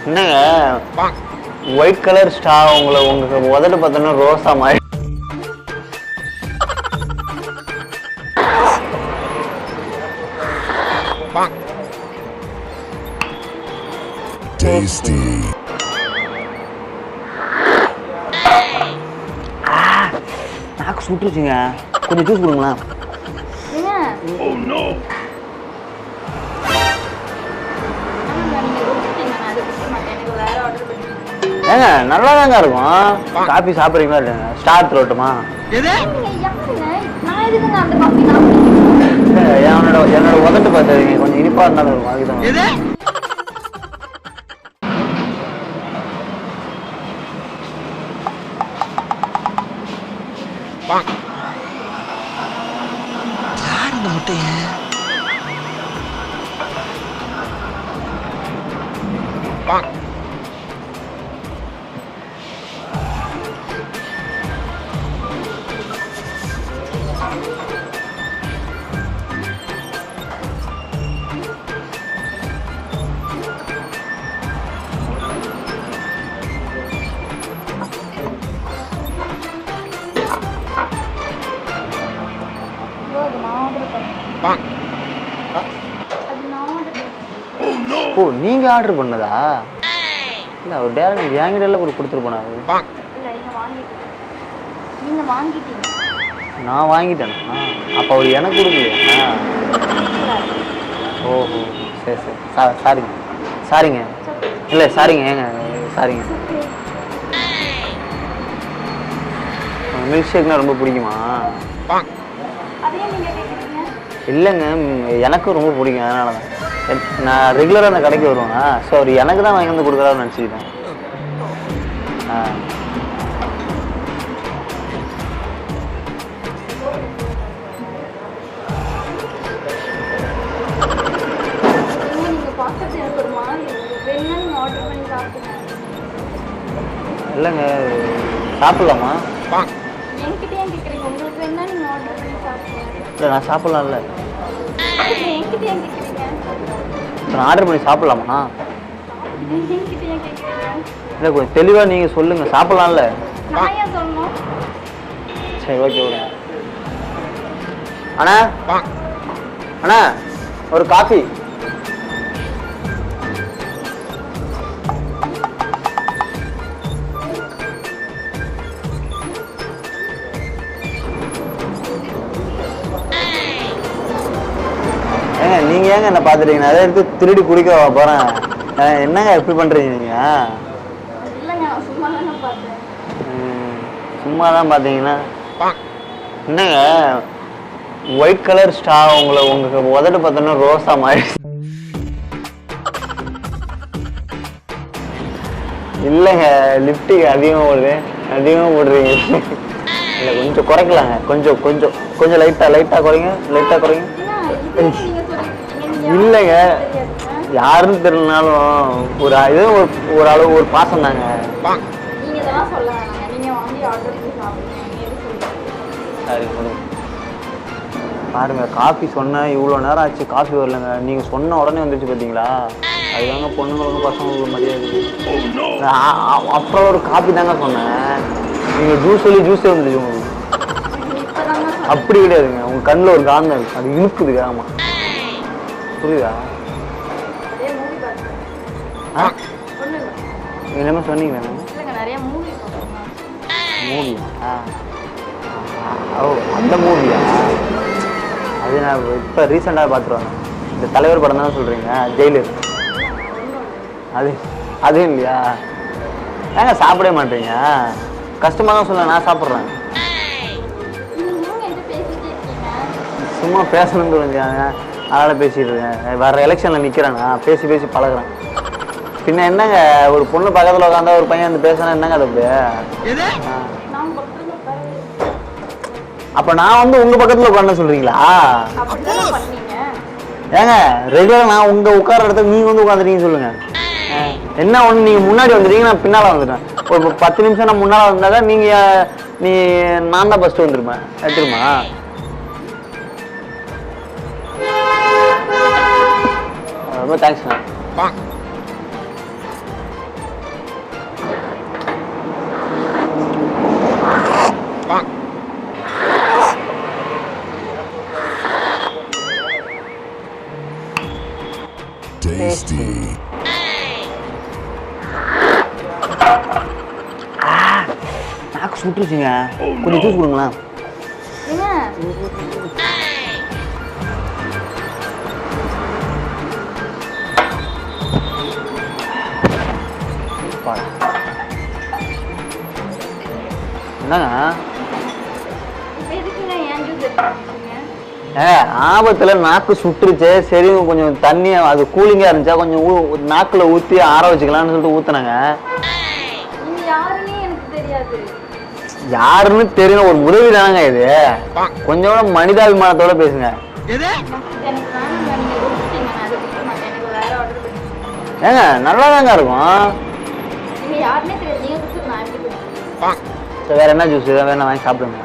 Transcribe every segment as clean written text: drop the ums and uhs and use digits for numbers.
என்னங்க white colour ஸ்டா உங்களுக்கு உதட்டு பார்த்தோன்னா ரோஸா மாதிரி. Tasty. நாக்கு சுட்டுருச்சுங்க, கொஞ்சம் ஜூஸ் கொடுங்களா? ஏங்க நல்லா தாங்க இருக்கும். காஃபி சாப்பிட்றீங்களா இல்லைங்க? ஸ்டார் த்ரோட்டுமா? என்னோட உதட்டு பார்த்துருக்கீங்க, கொஞ்சம் இனிப்பா இருந்தாலும் இருக்கும், அதுதான். யார் இந்த முட்டைய? ஓ, நீங்க ஆர்டர் பண்ணதா? இல்ல ஒரு டேரக்ட் என்கிட்ட கூட கொடுத்துட்டு போனாரு. நான் வாங்கிட்டேனா? அப்ப அவர் எனக்கு கொடுக்கலையா? ஓஹோ, சரி சரி, சாரிங்க சாரிங்க. இல்லை சாரிங்க, ஏங்க சாரிங்க. மில்க் ஷேக்னா ரொம்ப பிடிக்குமா? இல்லைங்க, எனக்கும் ரொம்ப பிடிக்கும், அதனால தான். நான் ரெகுலராக அந்த கடைக்கு வருவேன். ஸோ அவர் எனக்கு தான் வாங்கி வந்து கொடுக்குறாருன்னு நினச்சிக்கிட்டேன். இல்லைங்க, சாப்பிடலாமா? இல்லை நான் சாப்பிட்லாம்ல. நான் ஆர்டர் பண்ணி சாப்பிடலாமா? இல்லை கொஞ்சம் தெளிவாக நீங்கள் சொல்லுங்கள், சாப்பிட்லாம்ல? சரி ஓகே ஓகே. அண்ணா அண்ணா ஒரு காஃபி. ஏங்க நீங்க ஏங்க என்ன பாத்துட்டீங்க? அதை எடுத்து திருடி குடிக்க போறேன். என்னங்க எப்படி பண்றீங்க நீங்க? சும்மா தான் பாத்தீங்கன்னா என்னங்க ஒயிட் கலர் ஸ்டா உங்களுக்கு உதட்டு பார்த்தோன்னா ரோஸா மாதிரி. இல்லைங்க, லிப்டிக் அதிகமாக போடுறீங்க. இல்லை கொஞ்சம் குறைக்கலாங்க, கொஞ்சம் கொஞ்சம் கொஞ்சம் லைட்டா குறைங்க. இல்லைங்க, யாருன்னு தெரியலனாலும் ஒரு இது ஒரு அளவு ஒரு பாசம் தாங்க. சரி பாருங்க, காஃபி சொன்னேன், இவ்வளோ நேரம் ஆச்சு, காஃபி வரலங்க. நீங்கள் சொன்ன உடனே வந்துச்சு பார்த்தீங்களா? அதுதாங்க பொண்ணுங்களுக்கு பசங்களுக்கு மரியாதை. அப்புறம் ஒரு காஃபி தாங்க சொன்னேன், நீங்கள் ஜூஸ் சொல்லி ஜூஸே வந்துச்சு உங்களுக்கு. அப்படி கிடையாதுங்க, உங்கள் கண்ணில் ஒரு காந்தம் இருக்கு, அது இழுக்குதுங்க. ஆமாம், புரியுதா? என்னமா சொன்னீங்களா? மூவியா? ஓ அந்த மூவியா? அது நான் இப்போ ரீசெண்டாக பார்த்துருவாங்க. இந்த தலைவர் படம் தானே சொல்கிறீங்க, ஜெயிலர். அது இல்லையா? ஏங்க சாப்பிடவே மாட்டீங்க? கஷ்டமாக தான் சொல்ல, நான் சாப்பிட்றேன். சும்மா பேசணும்னு தோணுங்க, அதனால் பேசிகிட்டு இருக்கேன். வர எலெக்ஷனில் நிற்கிறேன்னா பேசி பழகிறேன். பின்ன என்னங்க, ஒரு பொண்ணு பக்கத்தில் உட்காந்தா ஒரு பையன் வந்து பேசினா என்னங்க அது? அப்படியே அப்போ நான் வந்து உங்கள் பக்கத்தில் உட்காந்து சொல்கிறீங்களா? ஏங்க ரெகுலராக நான் உங்கள் உட்கார இடத்துல நீங்கள் வந்து உட்காந்துட்டீங்கன்னு சொல்லுங்கள். என்ன ஒன்று, நீங்கள் முன்னாடி வந்துட்டீங்க, நான் பின்னால் வந்துட்டேன். ஒரு 10 நிமிஷம் நான் முன்னால் வந்தாக்கா நான் தான் ஃபஸ்ட்டு வந்துருப்பேன். எடுத்துருமா? ரொம்ப தேங்க்ஸ்ண்ணா. Tasty. நாக்கு சுட்டுருச்சுங்க. கொஞ்சம் ஜூஸ் கொடுங்களா? என்னங்க ஆபத்துல நாக்கு சுட்டுருச்சு. சரி கொஞ்சம் தண்ணி அது கூலிங்கா இருந்துச்சா கொஞ்சம் நாக்குல ஊத்தி ஆற வச்சுக்கலாம்னு சொல்லிட்டு ஊத்துனாங்க. யாருன்னு தெரியும், ஒரு உதவி தானங்க இது. கொஞ்சம் மனிதாபிமானத்தோட பேசுங்க. ஏங்க நல்லாதாங்க இருக்கும். வேற என்ன ஜூஸ் வேணா வாங்கி சாப்பிடுங்க.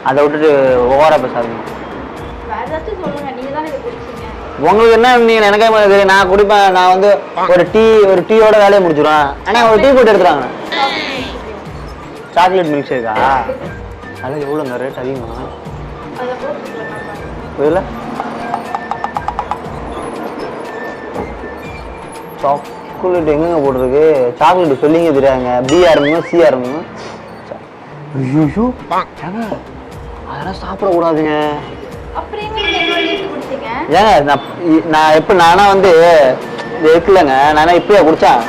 அதை விட்டுட்டு ஓவரா பேசாதீங்க. உங்களுக்கு என்ன, நீங்க எனக்கே தெரியும். நான் குடிப்பேன். நான் வந்து ஒரு டீயோட வேலையை முடிச்சிடுவேன். ஆனா ஒரு டீ போட்டு எடுத்துறாங்க. Chocolate milk Sheikha? அதெல்லாம் எவ்வளோங்க ரேட் அதிகமா? புரியல. சாக்லேட் எங்கெங்க போட்டிருக்கு? சாக்லேட் சொல்லிங்க தெரியாங்க. PRM CRM. ஐயோ அதெல்லாம் சாப்பிடக்கூடாதுங்க. ஏங்க நான் எப்ப நானா வந்து இருக்குல்லங்க, நானா இப்பயா குடிச்சேன்.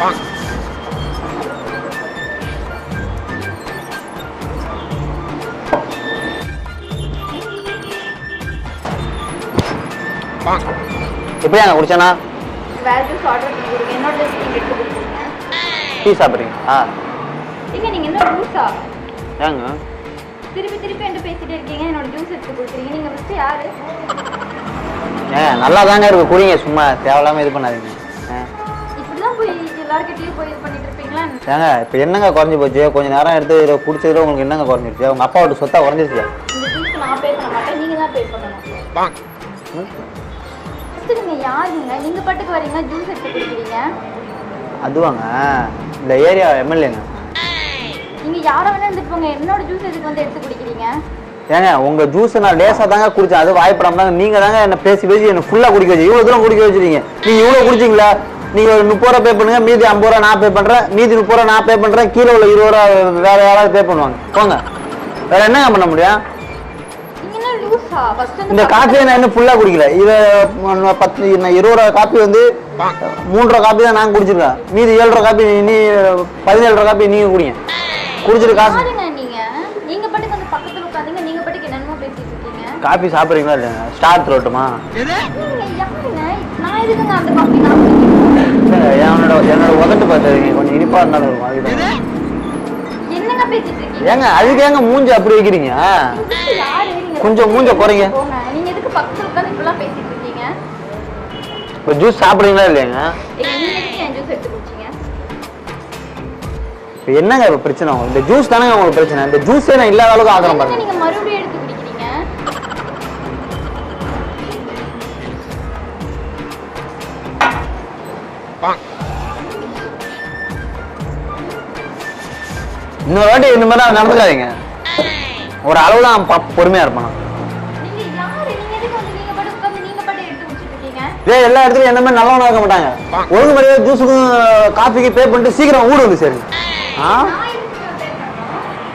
எப்படியாங்க குடிச்சானா? டீ சாப்பிட்றீங்களா? ஏங்க திருப்பி திருப்பி என்ன பேசிட்டே இருக்கீங்க? என்னோட ஜூஸ் எடுத்து கொடுக்குறீங்க. நீங்க ஃபர்ஸ்ட் யாரு? நல்லா தாங்க இருக்கு, குடிங்க. சும்மா தேவையில்லாம இது பண்ணாதீங்க. இப்படிதான் போய் எல்லார்கிட்டயும் போய் இது பண்ணிட்டு இருப்பீங்களா? ஏங்க இப்போ என்னங்க குறைஞ்சி போச்சு? கொஞ்சம் நேரம் எடுத்து இதை குடிச்சதுல உங்களுக்கு என்னங்க குறைஞ்சிருச்சு? உங்க அப்பாவோட சொத்தா குறைஞ்சிருச்சு. இந்த ஜூஸ்க்கு நான் பே பண்ண மாட்டேன், நீங்க தான் பே பண்ணணும். நீங்க யாருங்க? நீங்க பாட்டுக்கு வரீங்க, ஜூஸ் எடுத்து கொடுக்குறீங்க. அதுவாங்க இந்த ஏரியா எம்எல்ஏங்க. நீங்க யார வேணா எடுத்துட்டு போங்க, என்னோட ஜூஸ் எதுக்கு வந்து எடுத்து குடிக்கிறீங்க? ஏங்க உங்க ஜூஸ் நான் லேசா தாங்க குடிச்சேன். அது வாய்ப்படாம தாங்க நீங்க தாங்க என்ன பேசி என்ன ஃபுல்லா குடிக்க வச்சு இவ்வளவு தூரம் குடிக்க வச்சிருக்கீங்க. நீங்க இவ்வளவு குடிச்சிங்களா? நீங்க ஒரு 30 ரூபா பே பண்ணுங்க, மீதி 50 ரூபா நான் பே பண்றேன், மீதி 30 ரூபா நான் பே பண்றேன், கீழே உள்ள 20 ரூபா வேற யாராவது பே பண்ணுவாங்க. போங்க, வேற என்னங்க பண்ண முடியும்? இந்த காஃபியை நான் இன்னும் ஃபுல்லா குடிக்கல. இதை 20 ரூபா காப்பி வந்து 3 ரூபா காப்பி தான் நான் குடிச்சிருக்கேன். மீதி 7 ரூபா காப்பி நீ 17 ரூபா காப்பி நீங்க குடிங்க. குடிச்சிட்டு காசு நீங்க பாட்டுக்கு வந்து பக்கத்துல உட்கார்ந்தீங்க, நீங்க பாட்டுக்கு என்னமோ பேசிட்டு இருக்கீங்க. காபி சாப்பிடுறீங்களா இல்லையா? ஸ்டார் த்ரோட்டுமா? நான் எதுக்குங்க அந்த காபி நான் குடிக்கிறேன்? என்னோட உதட்டு பார்த்தீங்க கொஞ்சம் இனிப்பா இருந்தாலும் இருக்கும். அதுதான் என்னங்க பேசிட்டு இருக்கீங்க? ஏங்க அதுக்கு ஏங்க மூஞ்சி அப்படி வைக்கிறீங்க? கொஞ்சம் மூஞ்ச குறைங்க. நீங்க எதுக்கு பக்கத்துல உட்கார்ந்து இப்பெல்லாம் பேசிட்டு இருக்கீங்க? இப்போ ஜூஸ் சாப்பிடுறீங்களா இல்லையாங்க? நீங்க எதுக்கு என் ஜூஸ் எடுத்து குடிச்சீங்க? இப்போ என்னங்க இப்போ பிரச்சனை? இந்த ஜூஸ் தானே உங்களுக்கு பிரச்சனை. இந்த ஜூஸே நான் இல்லாத அளவுக்கு ஆகிறேன் பாருங்க. நீங்க மறுபடியும் எடுத்து குடிக்கிறீங்க. இன்னொரு வாட்டி இந்த மாதிரி நடந்துக்காதீங்க. ஒரு அளவு தான் பொறுமையா இருப்பான். எல்லா இடத்துலயும் என்ன மாதிரி நல்லவனா இருக்க மாட்டாங்க. ஒழுங்கு முறையா ஜூஸுக்கும் காஃபிக்கு பே பண்ணிட்டு சீக்கிரம் ஊடு வந்து சரி.